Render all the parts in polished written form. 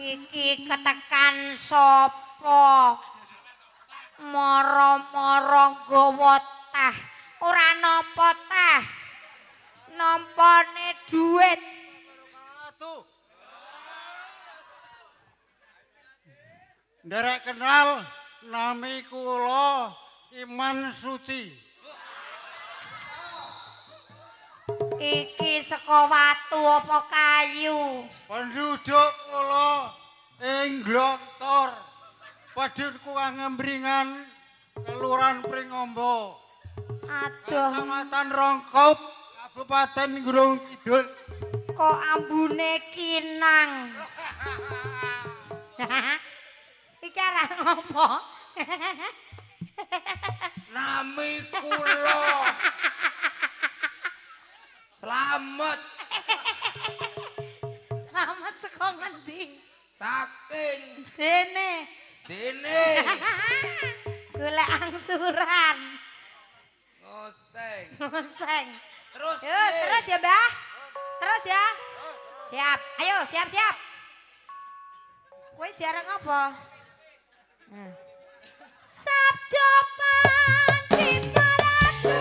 Iki ketekan sapa? Mara-mara nggawa tah. Ora nampa tah. Nampane dhuwit. Nderek kenal nami kula Iman Suci. Iki saka watu apa kayu? Penduduk kula ing Glontor. Padun Kuangembringan Kelurahan Pringombo. Aduh, Kecamatan Rongkop, Kabupaten Gunung Kidul. kok ambune kinang. Iki arah ngopo? Nami kula Slamet Selamat saka ngendi? saking Dene. dene Golek angsuran. ngoseng Ngoseng. terus Yo, piye? terus ya, Mbah. Terus ya. Siap. Ayo, siap-siap. Kowe jarang apa? Sabdo pancipta ratu.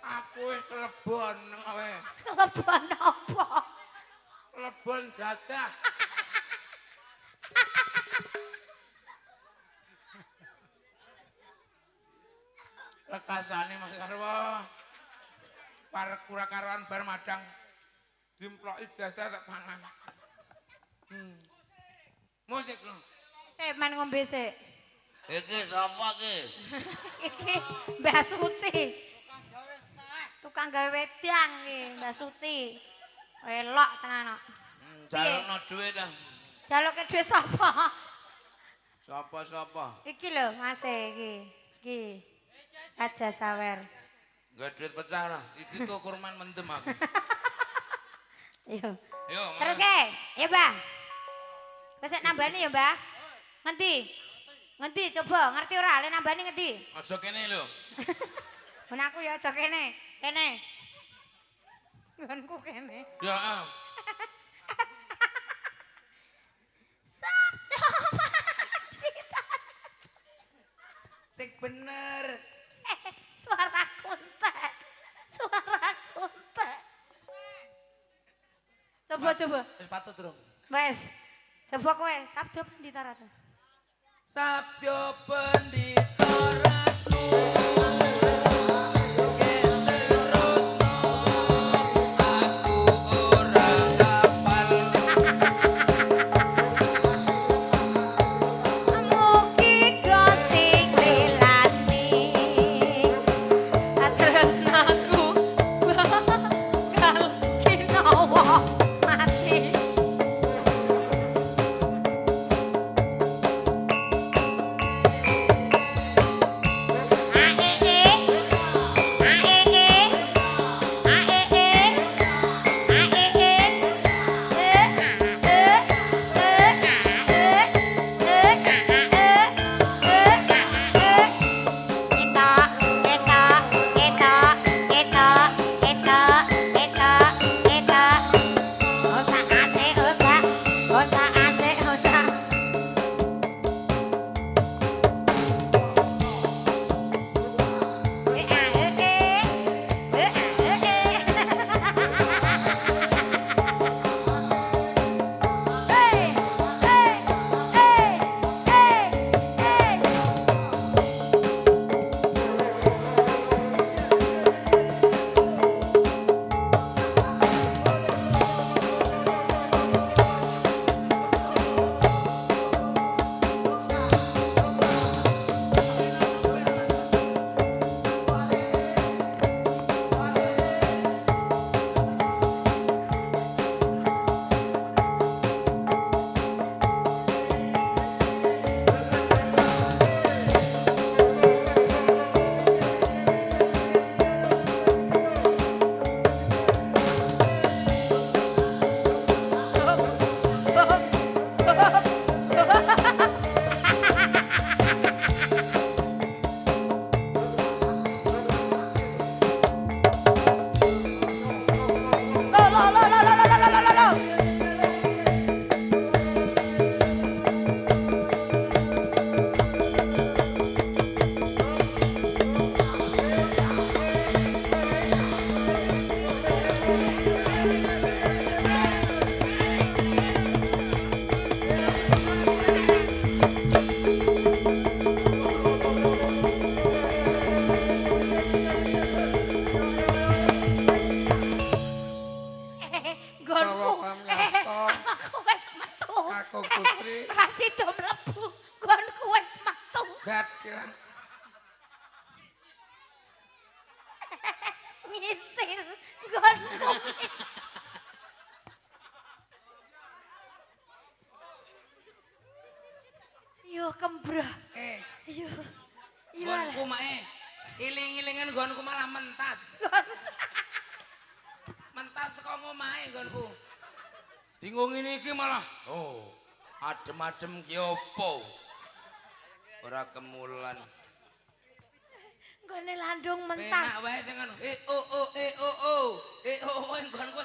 aku wis lebon kowe Lebon apa? lebon jadah lekasane Mas Sarwo par kura karuan bar madang dimploki jadah tak pangan musik lho Men ngombe sik. iki sapa iki Iki Mbah Suci. Tukang gawe wedang iki, Mbah Suci. Elok tenan kok. jalukno dhuwit ta Jaluke dhuwit sapa? sapa Iki lho, Mas iki. Iki. Raja Sawer. enggak duit pecah lah iki kok kurman mendem aku Yo. yo Terus ke? Ya, Mbah. Wis nambani ya, Mbah. Ngendi? Ngendi coba ngerti ora le nambani ngendi? Aja kene lho. Men aku ya aja kene. Kene. Nggonku kene. Ya, heeh. Sabda Pandita. Sing bener. Suara kuntek. Suara kuntek. Coba. Wis patut durung. Wes. Coba kowe Sabda Pandita Ratu. Sabda Pandita Ratu. Mugi Gusti nglelani tresnaku bakal kinawa mati. Gat kira. Ngisir nggonku. Yo kembrah. Yo. Yo. Nggonku mae. Iling-ilingan nggonku malah mentas. Mentas saka ngomahe nggonku. Bingung ini iki malah. Oh, adem-adem ki opo? Ora kemulan. Nggone landung mentas. Penak wae sing ngono. Nggonku.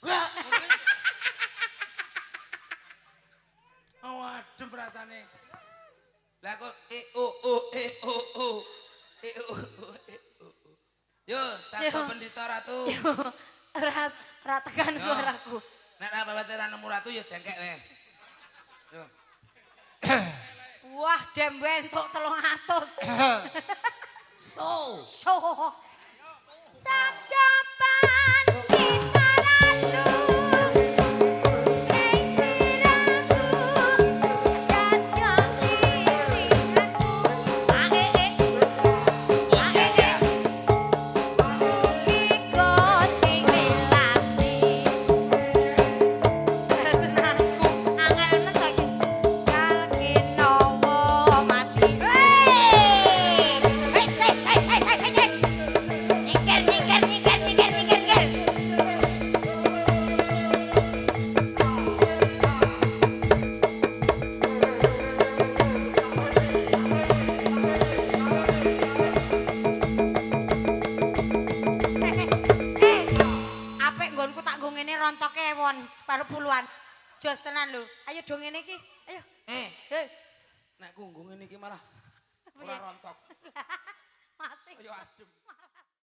Wah. Oh, adem rasane. Lah kok Yo, Sabda Pandita Ratu. Ora tekan suaraku. Nek apa wae nemu ratu ya dengkek wae. Yo. Wah, dembe entuk 300. So. Sabda Pandita Ratu. Hey! rontoke ewon baru puluhan. Jos tenan lho. Ayo dong ngene iki. Ayo. Hei. Nek kunggung ini malah ora rontok. Masih. Ayo adem.